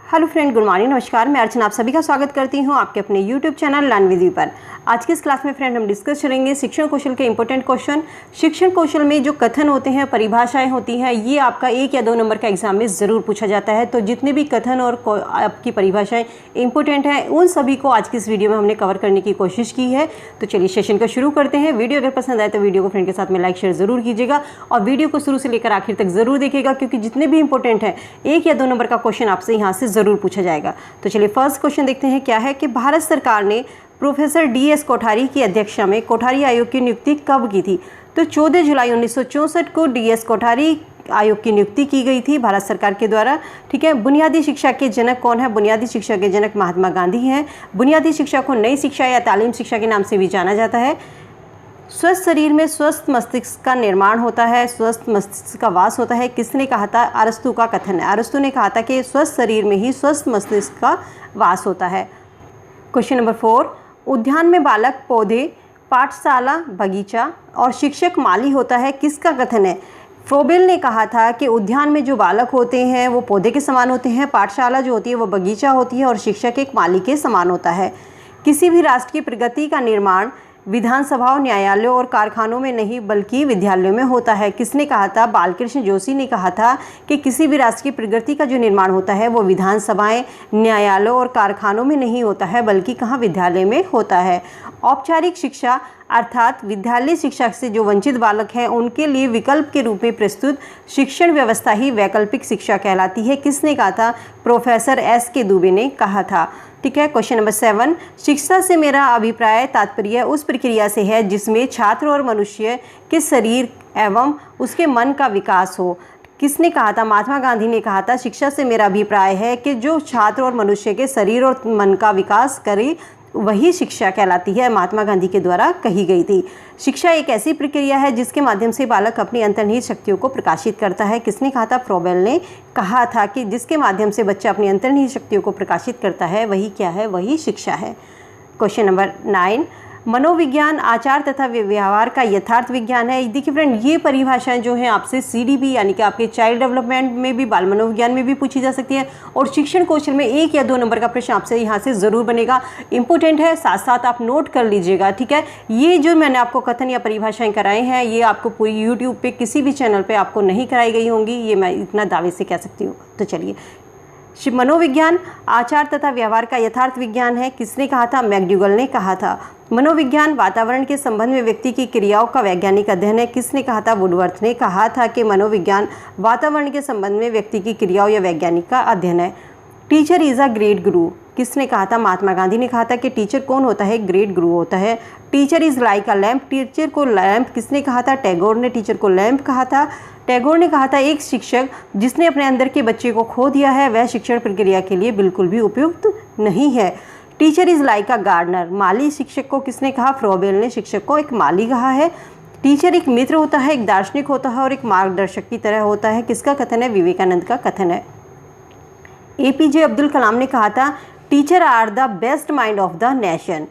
Hello friend, good morning, नमस्कार। मैं अर्चना आप सभी का स्वागत करती हूं आपके अपने YouTube channel learn with you पर। आज की इस क्लास में फ्रेंड हम डिस्कस करेंगे शिक्षण कौशल के इंपॉर्टेंट क्वेश्चन। शिक्षण कौशल में जो कथन होते हैं, परिभाषाएं होती हैं, ये आपका 1 या 2 नंबर का एग्जाम में ज़रूर पूछा जाता है। तो जितने भी कथन और आपकी परिभाषाएं इंपॉर्टेंट हैं उन सभी को आज की इस वीडियो में हमने कवर करने की कोशिश की है। तो चलिए सेशन को शुरू करते हैं। वीडियो अगर पसंद आए तो वीडियो को फ्रेंड के साथ में लाइक शेयर ज़रूर कीजिएगा और वीडियो को शुरू से लेकर आखिर तक ज़रूर देखिएगा, क्योंकि जितने भी इंपॉर्टेंट हैं 1 या 2 नंबर का क्वेश्चन आपसे यहाँ से ज़रूर पूछा जाएगा। तो चलिए फर्स्ट क्वेश्चन देखते हैं क्या है कि भारत सरकार ने प्रोफेसर DS कोठारी की अध्यक्षता में कोठारी आयोग की नियुक्ति कब की थी? तो 14 जुलाई 1964 को DS कोठारी आयोग की नियुक्ति की गई थी भारत सरकार के द्वारा। ठीक है। बुनियादी शिक्षा के जनक कौन है? बुनियादी शिक्षा के जनक महात्मा गांधी हैं। बुनियादी शिक्षा को नई शिक्षा या तालीम शिक्षा के नाम से भी जाना जाता है। स्वस्थ शरीर में स्वस्थ मस्तिष्क का निर्माण होता है, स्वस्थ मस्तिष्क का वास होता है। किसने कहा था? अरस्तु का कथन है। अरस्तु ने कहा था कि स्वस्थ शरीर में ही स्वस्थ मस्तिष्क का वास होता है। क्वेश्चन नंबर 4, उद्यान में बालक, पौधे, पाठशाला, बगीचा और शिक्षक माली होता है, किसका कथन है? फ्रोबेल ने कहा था कि उद्यान में जो बालक होते हैं वो पौधे के समान होते हैं, पाठशाला जो होती है वो बगीचा होती है और शिक्षक एक माली के समान होता है। किसी भी राष्ट्र की प्रगति का निर्माण विधानसभाओं, न्यायालयों और कारखानों में नहीं बल्कि विद्यालयों में होता है। किसने कहा था? बालकृष्ण जोशी ने कहा था कि किसी भी राष्ट्र की प्रगति का जो निर्माण होता है वो विधानसभाएं, न्यायालयों और कारखानों में नहीं होता है बल्कि कहाँ? विद्यालय में होता है। औपचारिक शिक्षा अर्थात विद्यालय शिक्षा से जो वंचित बालक हैं उनके लिए विकल्प के रूप में प्रस्तुत शिक्षण व्यवस्था ही वैकल्पिक शिक्षा कहलाती है। किसने कहा था? प्रोफेसर SK दुबे ने कहा था। ठीक है। क्वेश्चन नंबर 7, शिक्षा से मेरा अभिप्राय तात्पर्य उस प्रक्रिया से है जिसमें छात्र और मनुष्य के शरीर एवं उसके मन का विकास हो। किसने कहा था? महात्मा गांधी ने कहा था शिक्षा से मेरा अभिप्राय है कि जो छात्र और मनुष्य के शरीर और मन का विकास करे वही शिक्षा कहलाती है। महात्मा गांधी के द्वारा कही गई थी। शिक्षा एक ऐसी प्रक्रिया है जिसके माध्यम से बालक अपनी अंतर्निहित शक्तियों को प्रकाशित करता है। किसने कहा था? फ्रोबेल ने कहा था कि जिसके माध्यम से बच्चा अपनी अंतर्निहित शक्तियों को प्रकाशित करता है वही क्या है? वही शिक्षा है। क्वेश्चन नंबर 9, मनोविज्ञान आचार तथा व्यवहार का यथार्थ विज्ञान है। देखिए फ्रेंड, ये परिभाषाएं जो हैं आपसे CDB यानी कि आपके चाइल्ड डेवलपमेंट में भी, बाल मनोविज्ञान में भी पूछी जा सकती है और शिक्षण कौशल में 1 या 2 नंबर का प्रश्न आपसे यहाँ से ज़रूर बनेगा। इंपॉर्टेंट है, साथ साथ आप नोट कर लीजिएगा। ठीक है। ये जो मैंने आपको कथन या परिभाषाएं कराए हैं ये आपको पूरी यूट्यूब पर किसी भी चैनल पर आपको नहीं कराई गई होंगी, ये मैं इतना दावे से कह सकती हूँ। तो चलिए, मनोविज्ञान आचार तथा व्यवहार का यथार्थ विज्ञान है। किसने कहा था? मैकडूगल ने कहा था। मनोविज्ञान वातावरण के संबंध में व्यक्ति की क्रियाओं का वैज्ञानिक अध्ययन है। किसने कहा था? वुडवर्थ ने कहा था कि मनोविज्ञान वातावरण के संबंध में व्यक्ति की क्रियाओं या वैज्ञानिक का अध्ययन है। टीचर इज़ अ ग्रेट गुरु। किसने कहा था? महात्मा गांधी ने कहा था कि टीचर कौन होता है? ग्रेट गुरु होता है। Teacher is like a lamp. Teacher को लैम्प किसने कहा था? टैगोर ने टीचर को लैम्प कहा था। टैगोर ने कहा था एक शिक्षक जिसने अपने अंदर के बच्चे को खो दिया है वह शिक्षण प्रक्रिया के लिए बिल्कुल भी उपयुक्त नहीं है। Teacher is like a gardener. माली शिक्षक को किसने कहा? फ्रोबेल ने शिक्षक को एक माली कहा है। टीचर एक मित्र होता है, एक दार्शनिक होता है और एक मार्गदर्शक की तरह होता है। किसका कथन है? विवेकानंद का कथन है। APJ अब्दुल कलाम ने कहा था teacher are the best mind of the nation.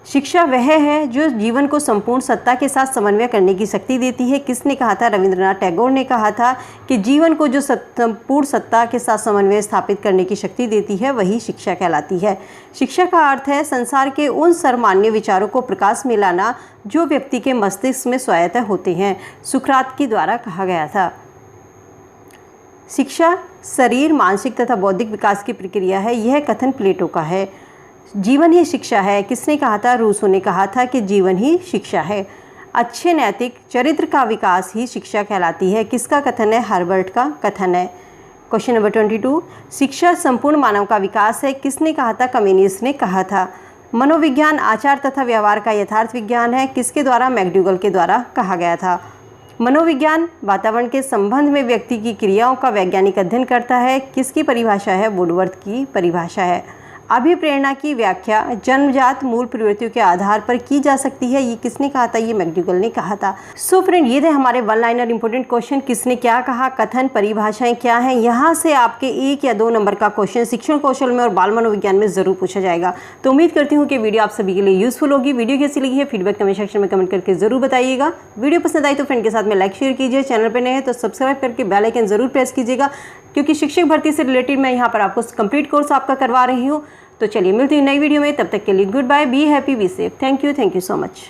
शिक्षा वह है जो जीवन को संपूर्ण सत्ता के साथ समन्वय करने की शक्ति देती है। किसने कहा था? रविंद्रनाथ टैगोर ने कहा था कि जीवन को जो संपूर्ण सत्ता के साथ समन्वय स्थापित करने की शक्ति देती है वही शिक्षा कहलाती है। शिक्षा का अर्थ है संसार के उन सर्वमान्य विचारों को प्रकाश में लाना जो व्यक्ति के मस्तिष्क में स्वतः होते हैं। सुकरात के द्वारा कहा गया था। शिक्षा शरीर, मानसिक तथा बौद्धिक विकास की प्रक्रिया है, यह कथन प्लेटो का है। जीवन ही शिक्षा है। किसने कहा था? रूसो ने कहा था कि जीवन ही शिक्षा है। अच्छे नैतिक चरित्र का विकास ही शिक्षा कहलाती है। किसका कथन है? हर्बर्ट का कथन है। क्वेश्चन नंबर 22, शिक्षा संपूर्ण मानव का विकास है। किसने कहा था? कम्युनिस्ट ने कहा था। मनोविज्ञान आचार तथा व्यवहार का यथार्थ विज्ञान है। किसके द्वारा? मैकडूगल के द्वारा कहा गया था। मनोविज्ञान वातावरण के संबंध में व्यक्ति की क्रियाओं का वैज्ञानिक अध्ययन करता है। किसकी परिभाषा है? वुडवर्थ की परिभाषा है। अभिप्रेरणा की व्याख्या जन्मजात मूल प्रवृत्तियों के आधार पर की जा सकती है। ये किसने कहा था? ये मैकडूगल ने कहा था। सो फ्रेंड, ये थे हमारे 1 लाइनर इंपॉर्टेंट क्वेश्चन। किसने क्या कहा, कथन, परिभाषाएं क्या हैं। यहाँ से आपके 1 या 2 नंबर का क्वेश्चन शिक्षण कौशल में और बाल मनोविज्ञान में जरूर पूछा जाएगा। तो उम्मीद करती हूँ कि वीडियो आप सभी के लिए यूजफुल होगी। वीडियो कैसी लगी है फीडबैक कमेंट सेक्शन में कमेंट करके जरूर बताइएगा। वीडियो पसंद आई तो फ्रेंड के साथ में लाइक शेयर कीजिए। चैनल पर नए हैं तो सब्सक्राइब करके बेल आइकन जरूर प्रेस कीजिएगा क्योंकि शिक्षक भर्ती से रिलेटेड मैं यहाँ पर आपको कंप्लीट कोर्स आपका करवा रही हूँ। तो चलिए मिलती हूँ नई वीडियो में, तब तक के लिए goodbye, be happy, be safe. Thank you so much.